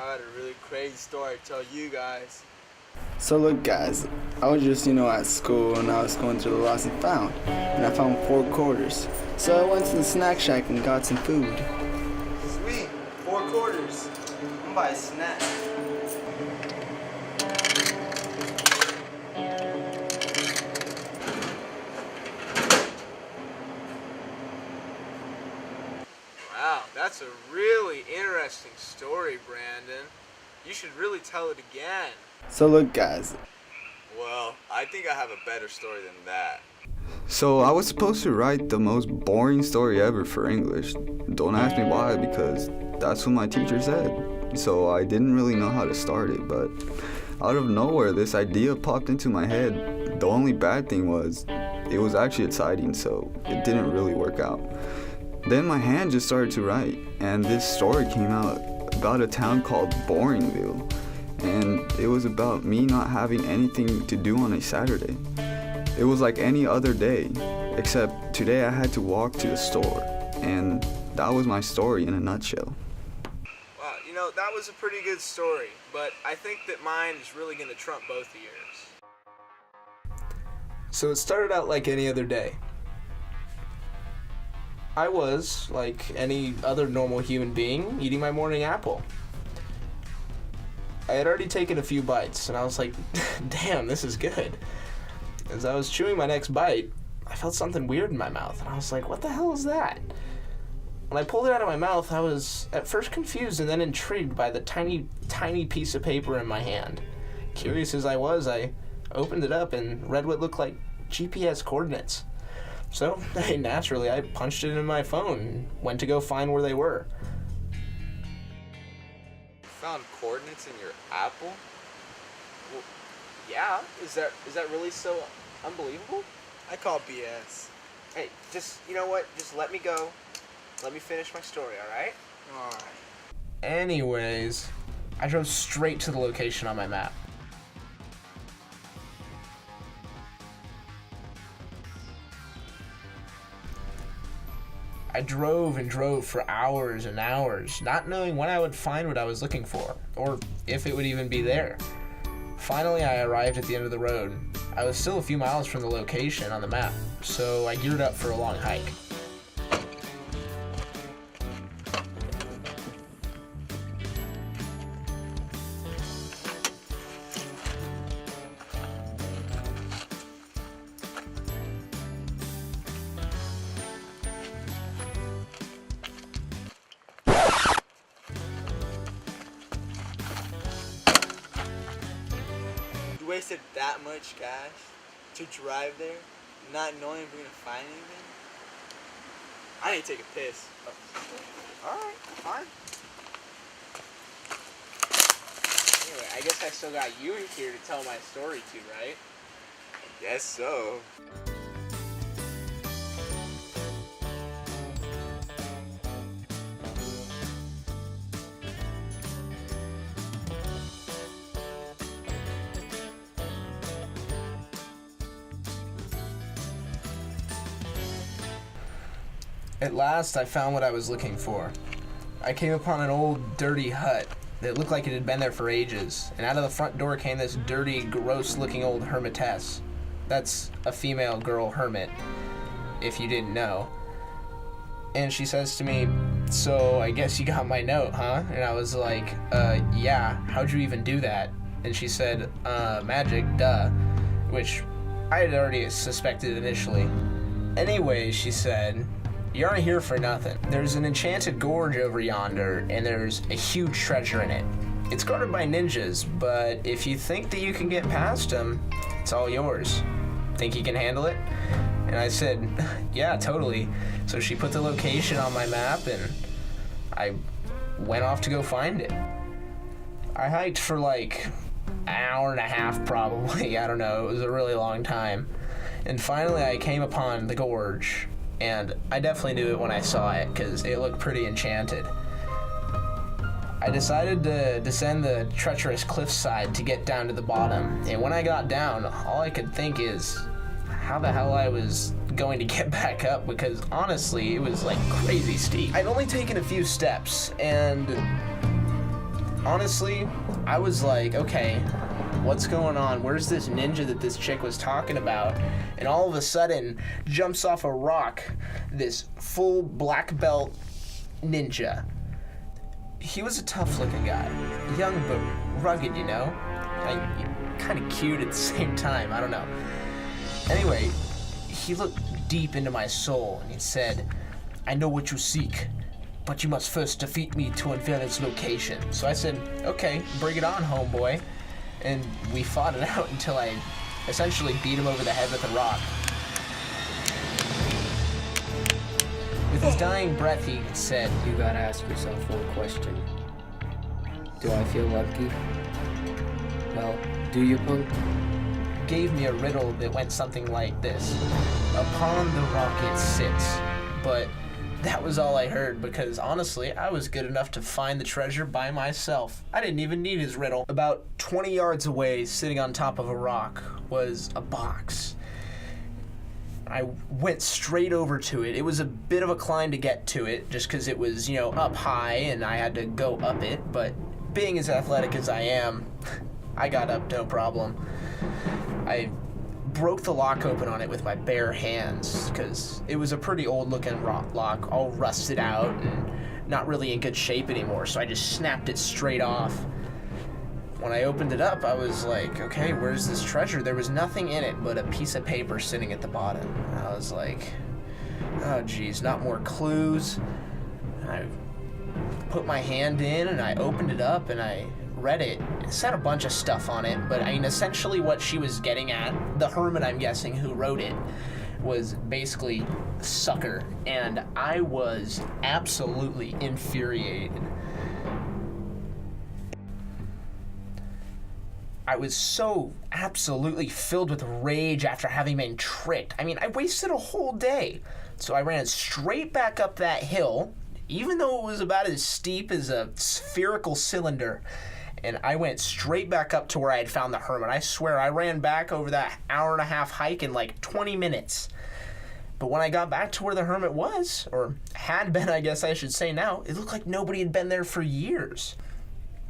I got a really crazy story to tell you guys. So look guys, I was just, at school and I was going through the lost and found, and I found 4 quarters. So I went to the snack shack and got some food. Sweet, 4 quarters. I'm gonna buy a snack. Wow, that's a really interesting story, Brandon. You should really tell it again. So look guys, Well, I think I have a better story than that. So I was supposed to write the most boring story ever for English. Don't ask me why, because that's what my teacher said. So I didn't really know how to start it, but out of nowhere this idea popped into my head. The only bad thing was it was actually exciting, so it didn't really work out. Then my hand just started to write, and this story came out about a town called Boringville, and it was about me not having anything to do on a Saturday. It was like any other day, except today I had to walk to the store, and that was my story in a nutshell. Wow, that was a pretty good story, but I think that mine is really gonna trump both of yours. So it started out like any other day. I was, like any other normal human being, eating my morning apple. I had already taken a few bites, and I was like, damn, this is good. As I was chewing my next bite, I felt something weird in my mouth, and I was like, what the hell is that? When I pulled it out of my mouth, I was at first confused and then intrigued by the tiny, tiny piece of paper in my hand. Curious as I was, I opened it up and read what looked like GPS coordinates. So, naturally, I punched it in my phone and went to go find where they were. You found coordinates in your apple? Well, yeah. Is that really so unbelievable? I call BS. Hey, just, you know what? Just let me go. Let me finish my story, alright? Alright. Anyways, I drove straight to the location on my map. I drove and drove for hours and hours, not knowing when I would find what I was looking for, or if it would even be there. Finally, I arrived at the end of the road. I was still a few miles from the location on the map, so I geared up for a long hike. You wasted that much cash to drive there, not knowing if we're gonna find anything? I need to take a piss. Oh. Alright, fine. Anyway, I guess I still got you here to tell my story to, right? I guess so. At last, I found what I was looking for. I came upon an old, dirty hut that looked like it had been there for ages, and out of the front door came this dirty, gross-looking old hermitess. That's a female girl hermit, if you didn't know. And she says to me, "So, I guess you got my note, huh?" And I was like, yeah, how'd you even do that?" And she said, magic, duh, which I had already suspected initially. Anyway, she said, "You aren't here for nothing. There's an enchanted gorge over yonder, and there's a huge treasure in it. It's guarded by ninjas, but if you think that you can get past them, it's all yours. Think you can handle it?" And I said, "Yeah, totally." So she put the location on my map, and I went off to go find it. I hiked for like an hour and a half probably, I don't know, it was a really long time. And finally I came upon the gorge. And I definitely knew it when I saw it, because it looked pretty enchanted. I decided to descend the treacherous cliffside to get down to the bottom, and when I got down, all I could think is how the hell I was going to get back up, because honestly, it was like crazy steep. I'd only taken a few steps, and honestly, I was like, okay, what's going on? Where's this ninja that this chick was talking about? And all of a sudden, jumps off a rock, this full black belt ninja. He was a tough-looking guy. Young but rugged, you know? Kind of cute at the same time, I don't know. Anyway, he looked deep into my soul, and he said, "I know what you seek, but you must first defeat me to unveil its location." So I said, okay, bring it on, homeboy. And we fought it out until I essentially beat him over the head with a rock. With his dying breath, he said, "You gotta ask yourself one question. Do I feel lucky? Well, do you, punk?" Gave me a riddle that went something like this. Upon the rock it sits. But that was all I heard, because honestly, I was good enough to find the treasure by myself. I didn't even need his riddle. About 20 yards away, sitting on top of a rock, was a box. I went straight over to it. It was a bit of a climb to get to it, just because it was, you know, up high and I had to go up it. But being as athletic as I am, I got up no problem. I broke the lock open on it with my bare hands, because it was a pretty old-looking lock, all rusted out and not really in good shape anymore, so I just snapped it straight off. When I opened it up, I was like, okay, where's this treasure? There was nothing in it but a piece of paper sitting at the bottom. I was like, oh geez, not more clues. I put my hand in and I opened it up and I read it. It said a bunch of stuff on it, but I mean, essentially what she was getting at, the hermit, I'm guessing, who wrote it, was basically sucker, and I was absolutely infuriated. I was so absolutely filled with rage after having been tricked. I mean, I wasted a whole day. So I ran straight back up that hill, even though it was about as steep as a spherical cylinder. And I went straight back up to where I had found the hermit. I swear, I ran back over that hour-and-a-half hike in like 20 minutes. But when I got back to where the hermit was, or had been, I guess I should say now, it looked like nobody had been there for years.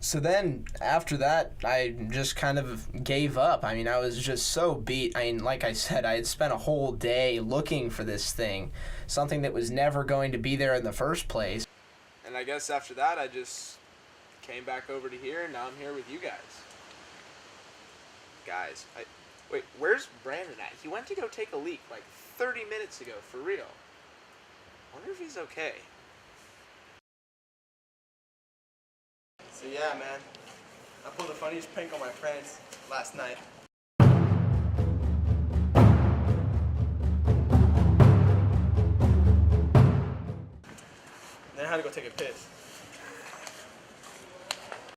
So then, after that, I just kind of gave up. I mean, I was just so beat. I mean, like I said, I had spent a whole day looking for this thing, something that was never going to be there in the first place. And I guess after that, I just came back over to here, and now I'm here with you guys. Wait, where's Brandon at? He went to go take a leak like 30 minutes ago, for real. I wonder if he's okay. So yeah, man, I pulled the funniest prank on my friends last night. Then I had to go take a piss.